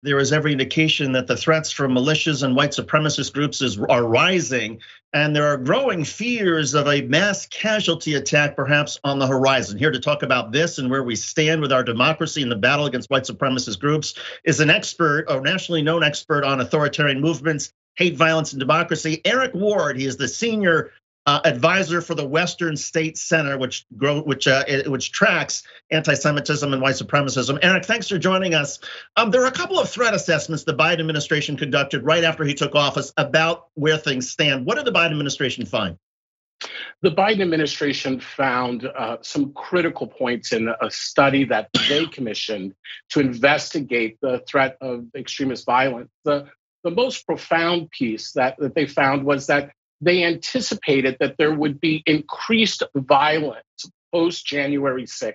there is every indication that the threats from militias and white supremacist groups are rising, and there are growing fears of a mass casualty attack perhaps on the horizon. Here to talk about this and where we stand with our democracy in the battle against white supremacist groups is an expert, a nationally known expert on authoritarian movements, hate, violence, and democracy, Eric Ward. He is the senior advisor for the Western State Center, which tracks anti-Semitism and white supremacism. Eric, thanks for joining us. There are a couple of threat assessments the Biden administration conducted right after he took office about where things stand. What did the Biden administration find? The Biden administration found some critical points in a study that they commissioned to investigate the threat of extremist violence. The most profound piece that they found was that they anticipated that there would be increased violence post January 6th,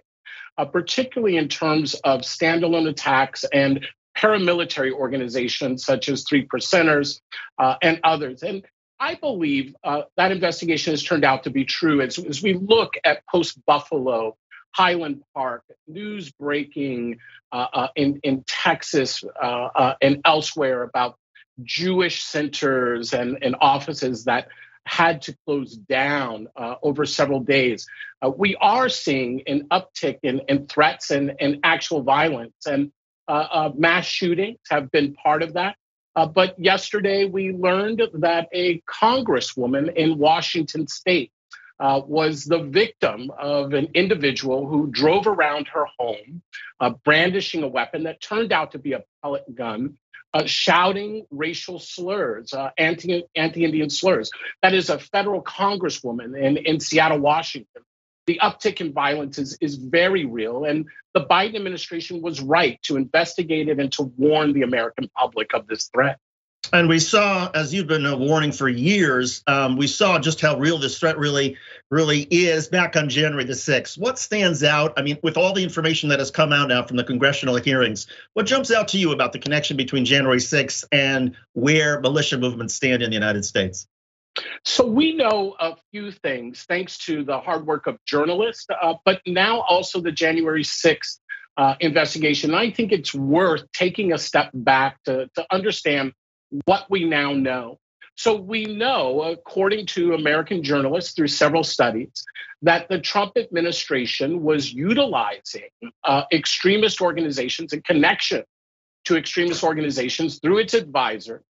particularly in terms of standalone attacks and paramilitary organizations such as Three Percenters and others. And I believe that investigation has turned out to be true. As we look at post-Buffalo, Highland Park, news breaking in Texas and elsewhere about Jewish centers and offices that had to close down over several days. We are seeing an uptick in threats and actual violence, and mass shootings have been part of that. But yesterday we learned that a congresswoman in Washington state was the victim of an individual who drove around her home brandishing a weapon that turned out to be a pellet gun, shouting racial slurs, anti-Indian slurs. That is a federal congresswoman in Seattle, Washington. The uptick in violence is very real, and the Biden administration was right to investigate it and to warn the American public of this threat. And we saw, as you've been warning for years, we saw just how real this threat really is back on January the 6th. What stands out, I mean, with all the information that has come out now from the congressional hearings, what jumps out to you about the connection between January 6th and where militia movements stand in the United States? So we know a few things thanks to the hard work of journalists, but now also the January 6th investigation. I think it's worth taking a step back to understand what we now know. So we know, according to American journalists through several studies, that the Trump administration was utilizing extremist organizations and connection to extremist organizations through its advisor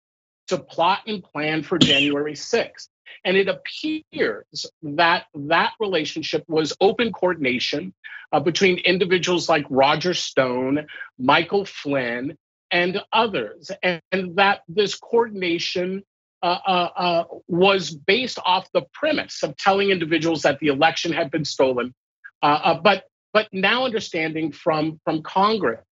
to plot and plan for January 6th. And it appears that that relationship was open coordination between individuals like Roger Stone, Michael Flynn, and others, and that this coordination was based off the premise of telling individuals that the election had been stolen, but now understanding from Congress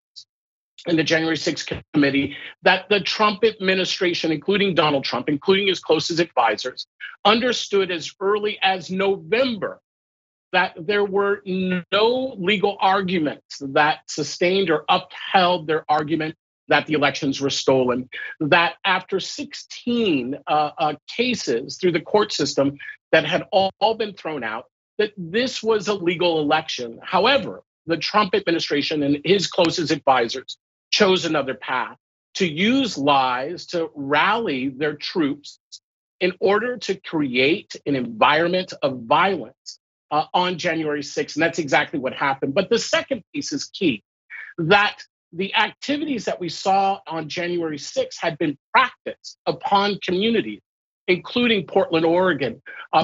and the January 6th committee that the Trump administration, including Donald Trump, including his closest advisors, understood as early as November that there were no legal arguments that sustained or upheld their argument that the elections were stolen, that after 16 cases through the court system that had all been thrown out, that this was a legal election. However, the Trump administration and his closest advisors chose another path to use lies to rally their troops in order to create an environment of violence on January 6th. And that's exactly what happened. But the second piece is key, that the activities that we saw on January 6th had been practiced upon communities, including Portland, Oregon,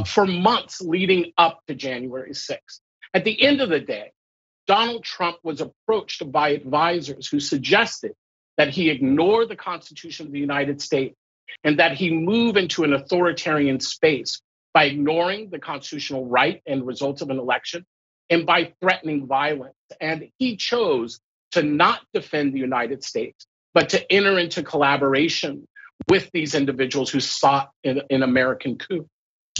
for months leading up to January 6th. At the end of the day, Donald Trump was approached by advisors who suggested that he ignore the Constitution of the United States and that he move into an authoritarian space by ignoring the constitutional right and results of an election and by threatening violence. And he chose to not defend the United States, but to enter into collaboration with these individuals who sought an American coup.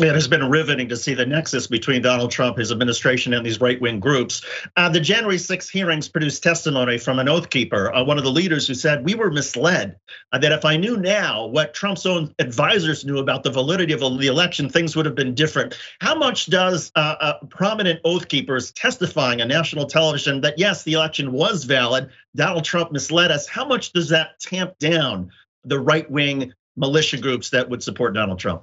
It has been riveting to see the nexus between Donald Trump, his administration, and these right-wing groups. The January 6th hearings produced testimony from an oath keeper, one of the leaders who said, "We were misled, that if I knew now what Trump's own advisors knew about the validity of the election, things would have been different." How much does prominent oath keepers testifying on national television that, yes, the election was valid, Donald Trump misled us, how much does that tamp down the right-wing militia groups that would support Donald Trump?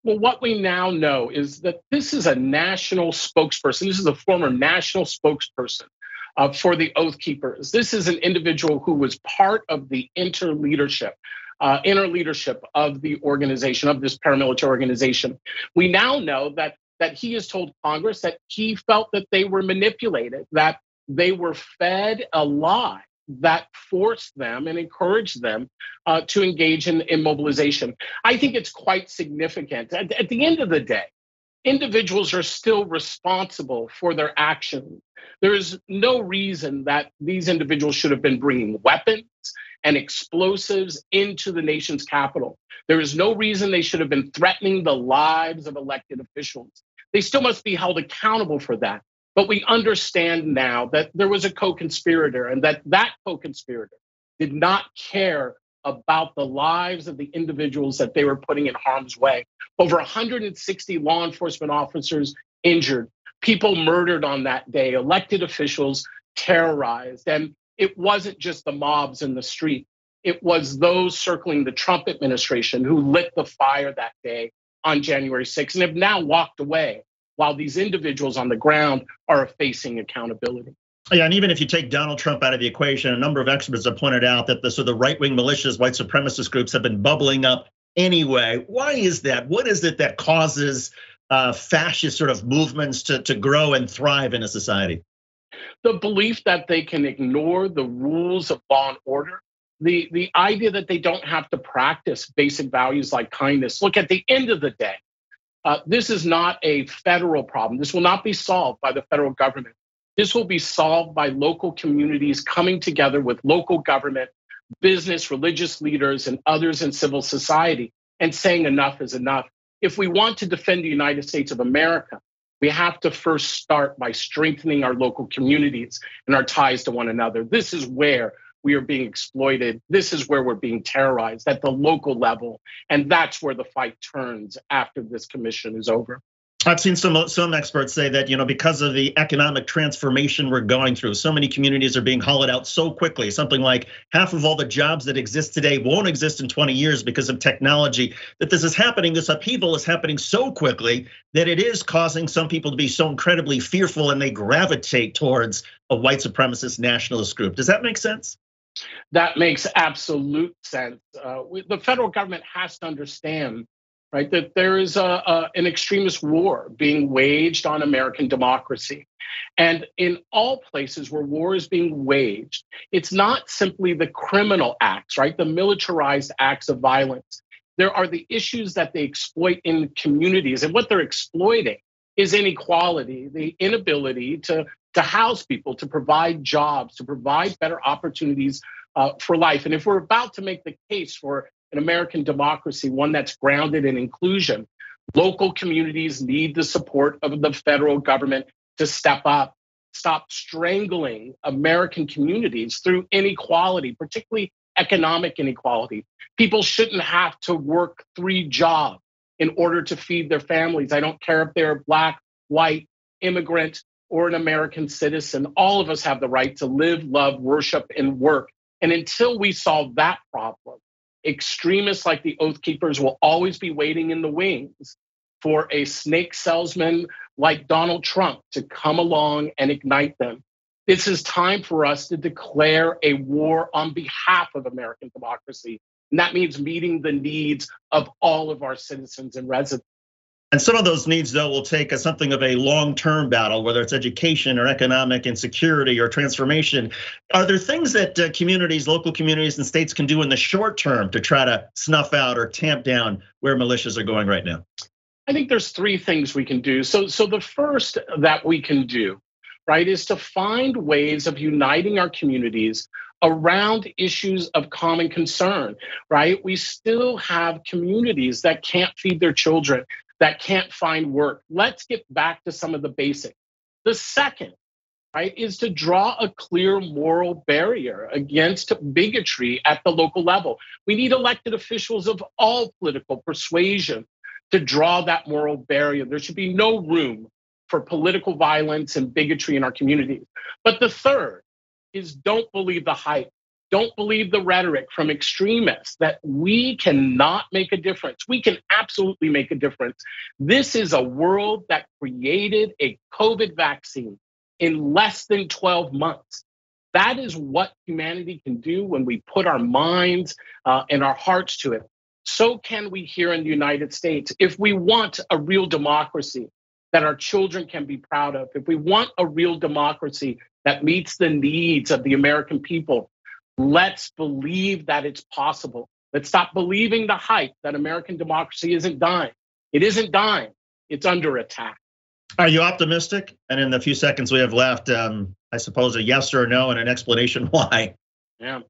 Well, what we now know is that this is a national spokesperson. This is a former national spokesperson for the Oath Keepers. This is an individual who was part of the inner leadership of the organization, of this paramilitary organization. We now know that he has told Congress that he felt that they were manipulated, that they were fed a lie that forced them and encouraged them to engage in mobilization. I think it's quite significant. At the end of the day, individuals are still responsible for their actions. There is no reason that these individuals should have been bringing weapons and explosives into the nation's capital. There is no reason they should have been threatening the lives of elected officials. They still must be held accountable for that. But we understand now that there was a co-conspirator, and that co-conspirator did not care about the lives of the individuals that they were putting in harm's way. Over 160 law enforcement officers injured, people murdered on that day, elected officials terrorized. And it wasn't just the mobs in the street. It was those circling the Trump administration who lit the fire that day on January 6th and have now walked away, while these individuals on the ground are facing accountability. Yeah, and even if you take Donald Trump out of the equation, a number of experts have pointed out that the right-wing militias, white supremacist groups have been bubbling up anyway. Why is that? What is it that causes fascist sort of movements to grow and thrive in a society? The belief that they can ignore the rules of law and order, the idea that they don't have to practice basic values like kindness. Look, at the end of the day, this is not a federal problem. This will not be solved by the federal government. This will be solved by local communities coming together with local government, business, religious leaders, and others in civil society and saying enough is enough. If we want to defend the United States of America, we have to first start by strengthening our local communities and our ties to one another. This is where we are being exploited. This is where we're being terrorized at the local level. And that's where the fight turns after this commission is over. I've seen some experts say that, because of the economic transformation we're going through, so many communities are being hollowed out so quickly. Something like half of all the jobs that exist today won't exist in 20 years because of technology. That this is happening, this upheaval is happening so quickly that it is causing some people to be so incredibly fearful, and they gravitate towards a white supremacist nationalist group. Does that make sense? That makes absolute sense. The federal government has to understand, right, that there is an extremist war being waged on American democracy. And in all places where war is being waged, it's not simply the criminal acts, right, the militarized acts of violence. There are the issues that they exploit in communities. And what they're exploiting is inequality, the inability to house people, to provide jobs, to provide better opportunities for life. And if we're about to make the case for an American democracy, one that's grounded in inclusion, local communities need the support of the federal government to step up, stop strangling American communities through inequality, particularly economic inequality. People shouldn't have to work 3 jobs in order to feed their families. I don't care if they're Black, white, immigrant, or an American citizen. All of us have the right to live, love, worship, and work. And until we solve that problem, extremists like the Oath Keepers will always be waiting in the wings for a snake salesman like Donald Trump to come along and ignite them. This is time for us to declare a war on behalf of American democracy. And that means meeting the needs of all of our citizens and residents. And some of those needs, though, will take something of a long-term battle, whether it's education or economic insecurity or transformation. Are there things that communities, local communities and states can do in the short term to try to snuff out or tamp down where militias are going right now? I think there's 3 things we can do. So the first that we can do, right, is to find ways of uniting our communities around issues of common concern, right? We still have communities that can't feed their children. that can't find work. Let's get back to some of the basics. The second, right, is to draw a clear moral barrier against bigotry at the local level. We need elected officials of all political persuasion to draw that moral barrier. There should be no room for political violence and bigotry in our communities. But the third is don't believe the hype. Don't believe the rhetoric from extremists that we cannot make a difference. We can absolutely make a difference. This is a world that created a COVID vaccine in less than 12 months. That is what humanity can do when we put our minds and our hearts to it. So can we here in the United States. If we want a real democracy that our children can be proud of, if we want a real democracy that meets the needs of the American people, let's believe that it's possible. Let's stop believing the hype that American democracy isn't dying. It isn't dying. It's under attack. Are you optimistic? And in the few seconds we have left, I suppose a yes or a no and an explanation why. Yeah.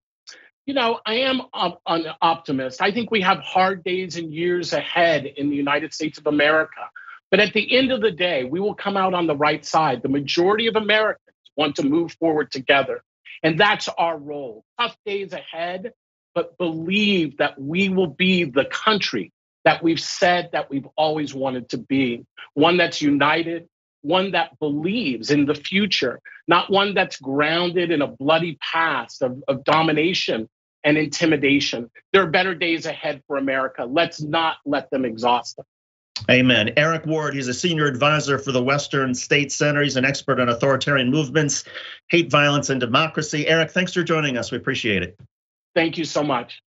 I am an optimist. I think we have hard days and years ahead in the United States of America. But at the end of the day, we will come out on the right side. The majority of Americans want to move forward together. And that's our role. Tough days ahead, but believe that we will be the country that we've said that we've always wanted to be. One that's united, one that believes in the future, not one that's grounded in a bloody past of domination and intimidation. There are better days ahead for America. Let's not let them exhaust us. Amen. Eric Ward, he's a senior advisor for the Western State Center. He's an expert on authoritarian movements, hate, violence, and democracy. Eric, thanks for joining us. We appreciate it. Thank you so much.